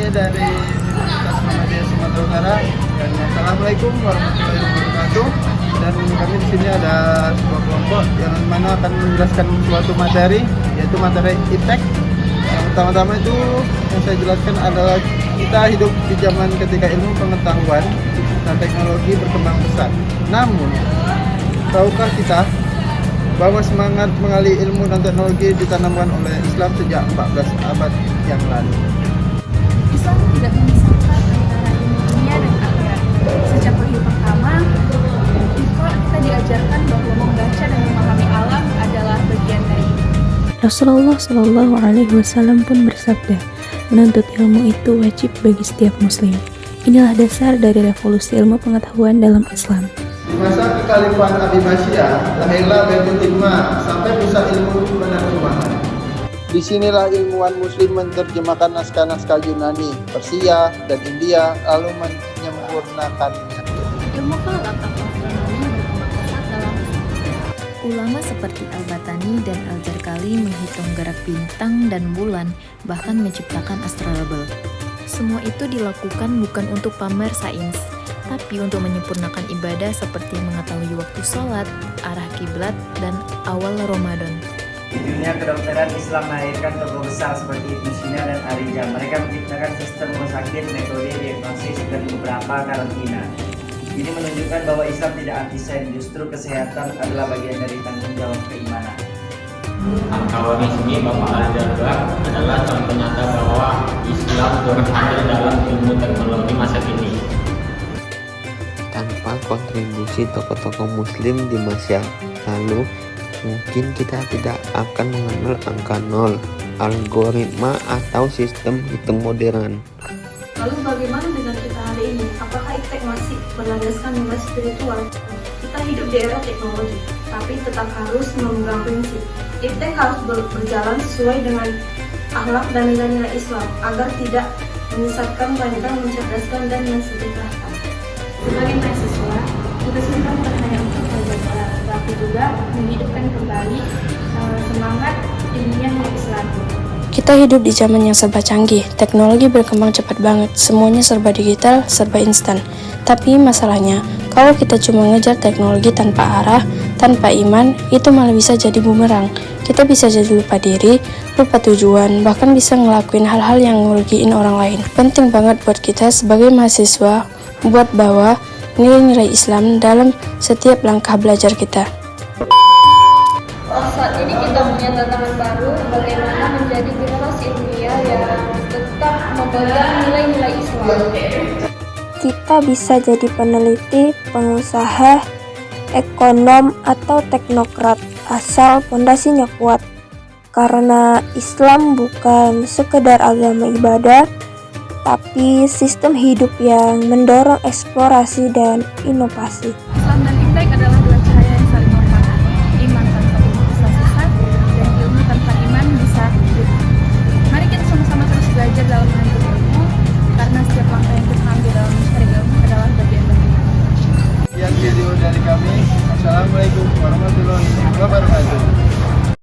kami dari Universitas Muhammadiyah Sumatera Utara dan Assalamualaikum warahmatullahi wabarakatuh. Dan kami di sini ada sebuah kelompok yang mana akan menjelaskan suatu materi, yaitu materi iptek. Yang pertama-tama itu yang saya jelaskan adalah kita hidup di zaman ketika ilmu pengetahuan dan teknologi berkembang pesat. Namun, tahukah kita bahwa semangat mengali ilmu dan teknologi ditanamkan oleh Islam sejak 14 abad yang lalu? Islam tidak memisahkan antara ilmu dunia dan akhirat. Sejak wahyu pertama, kita diajarkan bahwa membaca dan memahami alam adalah bagian dari itu. Rasulullah Shallallahu Alaihi Wasallam pun bersabda, menuntut ilmu itu wajib bagi setiap muslim. Inilah dasar dari revolusi ilmu pengetahuan dalam Islam. Di masa kekhalifahan Abbasiyah, lahirlah Baitul Hikmah sampai pusat ilmu penerjemahan. Disinilah ilmuwan muslim menerjemahkan naskah-naskah Yunani, Persia, dan India, lalu menyempurnakannya. Ilmu falak atau astronomi berkembang pesat dalam Islam. Ulama seperti Al-Batani dan Al-Jarkali menghitung gerak bintang dan bulan, bahkan menciptakan astrolabel. Semua itu dilakukan bukan untuk pamer sains, tapi untuk menyempurnakan ibadah seperti mengetahui waktu sholat, arah kiblat, dan awal Ramadan. Di dunia kedokteran, Islam melahirkan tokoh besar seperti Ibnu Sina dan Arija. Mereka menciptakan sistem rumah sakit, metode diagnosis, dan beberapa karantina. Ini menunjukkan bahwa Islam tidak anti-sains, justru kesehatan adalah bagian dari tanggung jawab keimanan. Al-Kawani sini Bapak Al-Jarbar adalah contoh nyata bahwa Islam turut hadir dalam ilmu teknologi masa kini. Tanpa kontribusi tokoh-tokoh muslim di masa lalu, mungkin kita tidak akan mengenal angka nol, algoritma, atau sistem hitung modern. Lalu bagaimana dengan kita hari ini? Apakah iptek masih berlandaskan nilai spiritual? Kita hidup di era teknologi, tapi tetap harus memegang prinsip. Iptek harus berjalan sesuai dengan akhlak dan nilai-nilai Islam, agar tidak menyesatkan, melainkan mencerdaskan dan mensejahterakan. Sebagai mahasiswa, tugas kita bukan hanya untuk belajar, tapi juga menghidupkan kembali semangat ilmiah yang Islam. Kita hidup di zaman yang serba canggih, teknologi berkembang cepat banget, semuanya serba digital, serba instan. Tapi masalahnya, kalau kita cuma ngejar teknologi tanpa arah, tanpa iman, itu malah bisa jadi bumerang. Kita bisa jadi lupa diri, lupa tujuan, bahkan bisa ngelakuin hal-hal yang ngerugiin orang lain. Penting banget buat kita sebagai mahasiswa, buat bawa nilai-nilai Islam dalam setiap langkah belajar kita. Saat ini kita punya tantangan baru, bagaimana menjadi generasi ilmiah yang tetap memegang nilai-nilai Islam. Kita bisa jadi peneliti, pengusaha, ekonom, atau teknokrat asal pondasinya kuat. Karena Islam bukan sekedar agama ibadah, tapi sistem hidup yang mendorong eksplorasi dan inovasi. Islam dan iptek adalah dua cahaya